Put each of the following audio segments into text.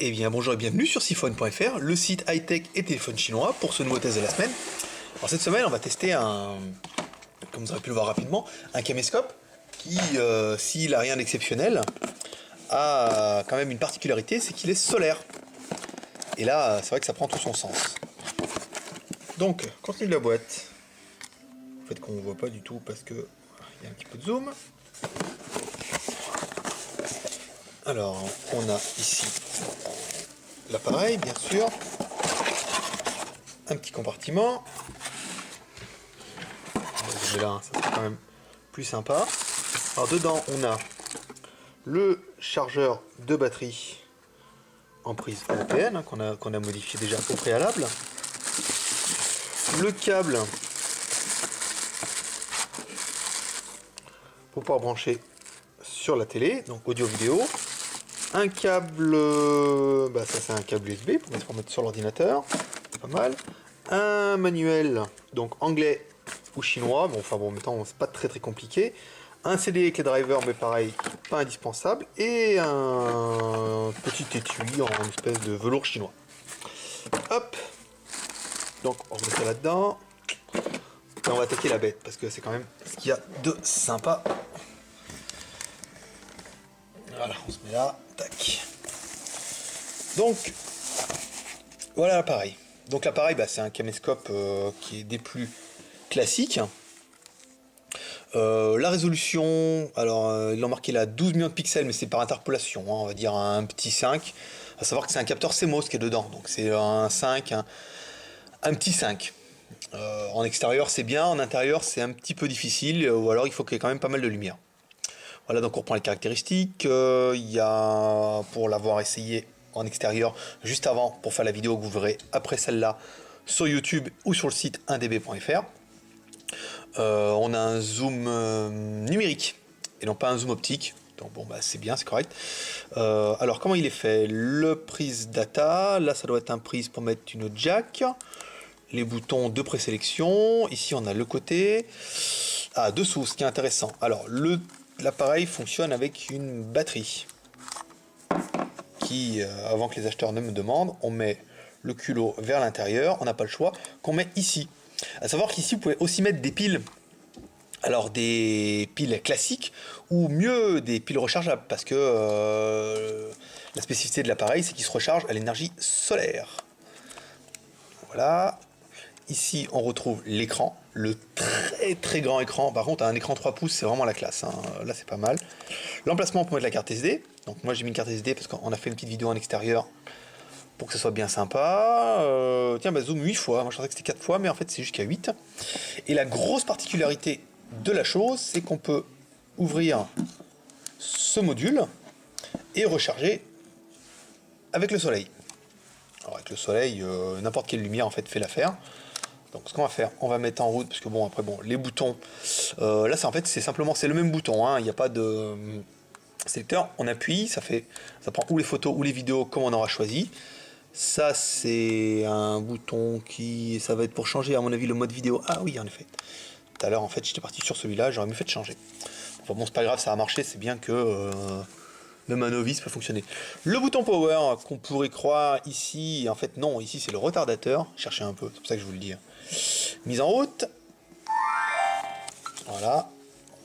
Eh bien bonjour et bienvenue sur siphon.fr, le site high-tech et téléphone chinois pour ce nouveau test de la semaine. Alors cette semaine on va tester comme vous aurez pu le voir rapidement, un caméscope qui, s'il n'a rien d'exceptionnel, a quand même une particularité, c'est qu'il est solaire. Et là c'est vrai que ça prend tout son sens. Donc, contenu de la boîte. En fait qu'on ne voit pas du tout parce que il y a un petit peu de zoom. Alors, on a ici l'appareil, bien sûr, un petit compartiment. On va là, ça sera quand même plus sympa. Alors dedans, on a le chargeur de batterie en prise européenne, hein, qu'on a modifié déjà au préalable. Le câble pour pouvoir brancher sur la télé, donc audio-vidéo. Un câble, ça c'est un câble USB pour mettre sur l'ordinateur, c'est pas mal. Un manuel, donc anglais ou chinois, en même temps c'est pas très compliqué. Un CD avec les drivers, mais pareil, pas indispensable. Et un petit étui en espèce de velours chinois. Hop, donc on remet ça là-dedans. Et on va attaquer la bête, parce que c'est quand même ce qu'il y a de sympa. Voilà, on se met là, tac. Donc, voilà l'appareil. Donc l'appareil, c'est un caméscope qui est des plus classiques. La résolution, alors ils l'ont marqué là 12 millions de pixels, mais c'est par interpolation, hein, on va dire un petit 5. À savoir que c'est un capteur CMOS qui est dedans, donc c'est un 5, un petit 5. En extérieur c'est bien, en intérieur c'est un petit peu difficile, ou alors il faut qu'il y ait quand même pas mal de lumière. Voilà, donc on reprend les caractéristiques. Il y a, pour l'avoir essayé en extérieur juste avant, pour faire la vidéo que vous verrez après celle-là, sur YouTube ou sur le site 1db.fr. On a un zoom numérique et non pas un zoom optique. Donc bon, c'est bien, c'est correct. Alors comment il est fait? Le prise data, là ça doit être un prise pour mettre une jack. Les boutons de présélection. Ici on a le côté. Ah, dessous, ce qui est intéressant. Alors l'appareil fonctionne avec une batterie qui, avant que les acheteurs ne me demandent, on met le culot vers l'intérieur, on n'a pas le choix, qu'on met ici. À savoir qu'ici vous pouvez aussi mettre des piles, alors des piles classiques ou mieux des piles rechargeables, parce que la spécificité de l'appareil c'est qu'il se recharge à l'énergie solaire. Voilà. Ici on retrouve l'écran, le très grand écran. Par contre un écran 3 pouces c'est vraiment la classe, hein. Là c'est pas mal. L'emplacement pour mettre la carte SD, donc moi j'ai mis une carte SD parce qu'on a fait une petite vidéo en extérieur pour que ce soit bien sympa. Zoom 8 fois, moi je pensais que c'était 4 fois mais en fait c'est jusqu'à 8. Et la grosse particularité de la chose c'est qu'on peut ouvrir ce module et recharger avec le soleil. Alors avec le soleil, n'importe quelle lumière en fait fait l'affaire. Donc ce qu'on va faire, on va mettre en route, parce que bon après les boutons, là c'est simplement le même bouton, hein, il n'y a pas de sélecteur, on appuie, ça prend ou les photos ou les vidéos comme on aura choisi. Ça c'est un bouton ça va être pour changer à mon avis le mode vidéo. Ah oui en effet. Tout à l'heure en fait j'étais parti sur celui-là, j'aurais mieux fait de changer. Enfin bon c'est pas grave, ça a marché, c'est bien que même un novice peut fonctionner. Le bouton power qu'on pourrait croire ici, en fait non, ici c'est le retardateur. Cherchez un peu, c'est pour ça que je vous le dis. Mise en route. Voilà,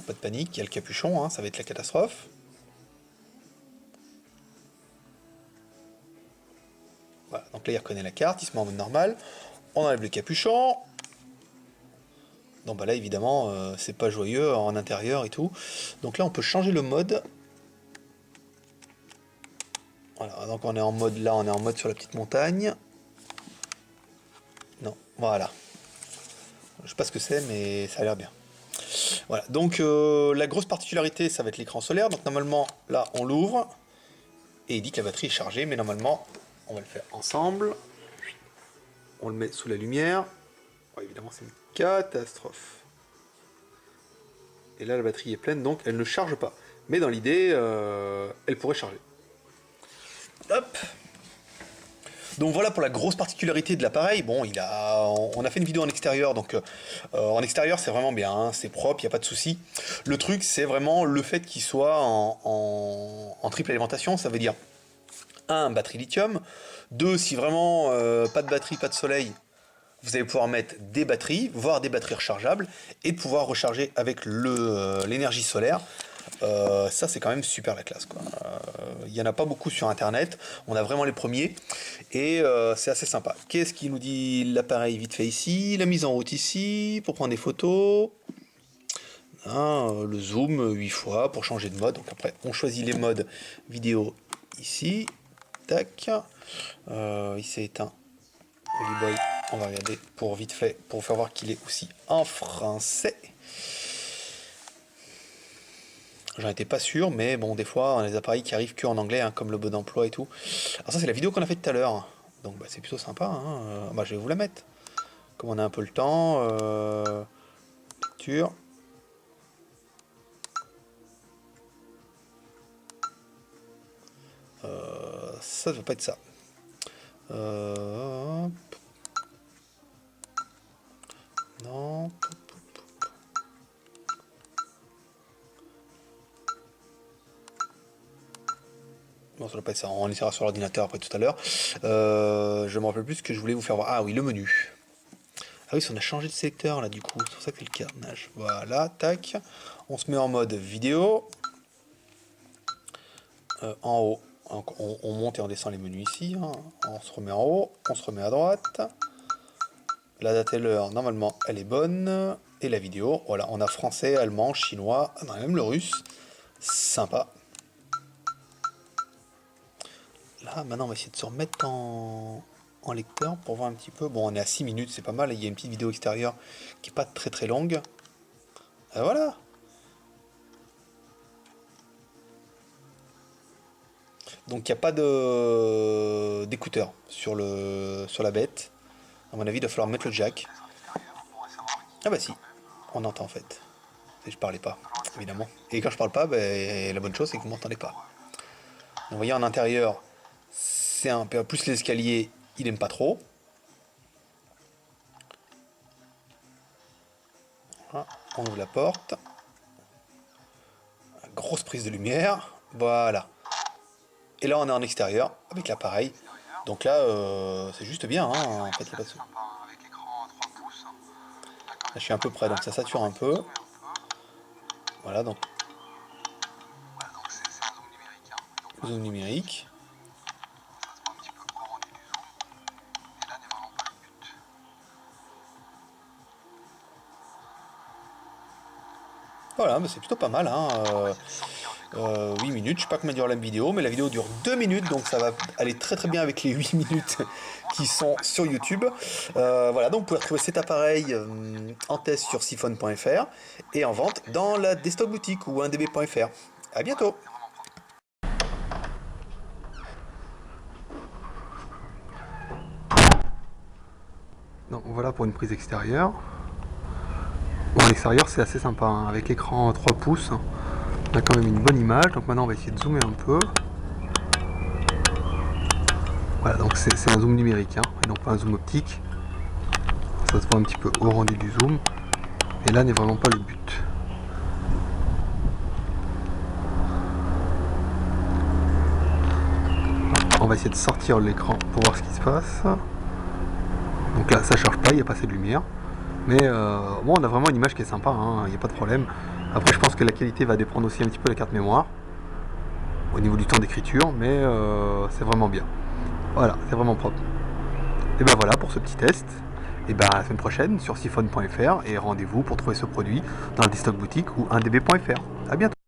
pas de panique, il y a le capuchon, hein, ça va être la catastrophe. Voilà, donc là il reconnaît la carte, il se met en mode normal. On enlève le capuchon. Donc là évidemment c'est pas joyeux en intérieur et tout. Donc là on peut changer le mode. Voilà, donc on est en mode là, on est en mode sur la petite montagne. Non, voilà. Je sais pas ce que c'est, mais ça a l'air bien. Voilà, donc la grosse particularité, ça va être l'écran solaire. Donc normalement, là, on l'ouvre et il dit que la batterie est chargée, mais normalement, on va le faire ensemble. On le met sous la lumière. Bon, évidemment, c'est une catastrophe. Et là, la batterie est pleine, donc elle ne charge pas. Mais dans l'idée, elle pourrait charger. Hop. Donc voilà pour la grosse particularité de l'appareil. Bon, on a fait une vidéo en extérieur, donc en extérieur c'est vraiment bien, hein, c'est propre, il n'y a pas de souci. Le truc c'est vraiment le fait qu'il soit en triple alimentation, ça veut dire 1, batterie lithium. 2, si vraiment pas de batterie, pas de soleil, vous allez pouvoir mettre des batteries, voire des batteries rechargeables, et de pouvoir recharger avec l'énergie solaire. Ça c'est quand même super la classe, quoi. Il n'y en a pas beaucoup sur internet, on a vraiment les premiers, et c'est assez sympa. Qu'est-ce qu'il nous dit l'appareil vite fait ici? La mise en route ici, pour prendre des photos. Le zoom 8 fois pour changer de mode. Donc après on choisit les modes vidéo ici. Tac. Il s'est éteint. Boy. On va regarder pour vite fait, pour faire voir qu'il est aussi en français. J'en étais pas sûr, mais bon, des fois, on a des appareils qui arrivent que en anglais, hein, comme le mode d'emploi et tout. Alors ça, c'est la vidéo qu'on a faite tout à l'heure. Donc bah, c'est plutôt sympa. Hein. Bah, je vais vous la mettre. Comme on a un peu le temps. Lecture. Ça ne va pas être ça. Non. Bon, ça ne va pas être ça. On essaiera sur l'ordinateur après tout à l'heure. Je me rappelle plus ce que je voulais vous faire voir. Ah oui, le menu. Ah oui, on a changé de secteur là du coup. C'est pour ça que c'est le carnage. Voilà, tac. On se met en mode vidéo. En haut. Donc, on monte et on descend les menus ici. Hein. On se remet en haut. On se remet à droite. La date et l'heure, normalement, elle est bonne. Et la vidéo, voilà, on a français, allemand, chinois, même le russe. Sympa. Là, maintenant, on va essayer de se remettre en lecteur pour voir un petit peu. Bon, on est à 6 minutes, c'est pas mal. Il y a une petite vidéo extérieure qui n'est pas très très longue. Et voilà. Donc, il n'y a pas d'écouteur sur la bête. À mon avis, il va falloir mettre le jack. Ah bah si, on entend en fait. Je parlais pas, évidemment. Et quand je parle pas, bah, la bonne chose c'est que vous m'entendez pas. Donc, vous voyez en intérieur, c'est un peu plus l'escalier, il aime pas trop. Voilà, on ouvre la porte. Grosse prise de lumière, voilà. Et là on est en extérieur avec l'appareil. Donc là c'est juste bien, hein, en fait, il n'y a pas de souci. Là, je suis un peu près, donc ça sature un peu. Voilà, donc zoom numérique. Voilà, mais c'est plutôt pas mal. Hein. 8 minutes, je sais pas combien dure la vidéo, mais la vidéo dure 2 minutes, donc ça va aller très très bien avec les 8 minutes qui sont sur YouTube. Voilà, donc vous pouvez retrouver cet appareil en test sur siphon.fr et en vente dans la Desktop Boutique ou 1db.fr. A bientôt. Donc voilà pour une prise extérieure. Bon, l'extérieur c'est assez sympa, hein. Avec l'écran 3 pouces, on a quand même une bonne image. Donc maintenant on va essayer de zoomer un peu. Voilà, donc c'est un zoom numérique, hein, et non pas un zoom optique. Ça se voit un petit peu au rendu du zoom. Et là n'est vraiment pas le but. On va essayer de sortir l'écran pour voir ce qui se passe. Donc là ça charge pas, il n'y a pas assez de lumière. Mais bon, on a vraiment une image qui est sympa, hein, il n'y a pas de problème. Après je pense que la qualité va dépendre aussi un petit peu de la carte mémoire. Au niveau du temps d'écriture, mais c'est vraiment bien. Voilà, c'est vraiment propre. Et ben voilà pour ce petit test. Et ben à la semaine prochaine sur siphon.fr et rendez-vous pour trouver ce produit dans la Desktop Boutique ou 1db.fr. A bientôt.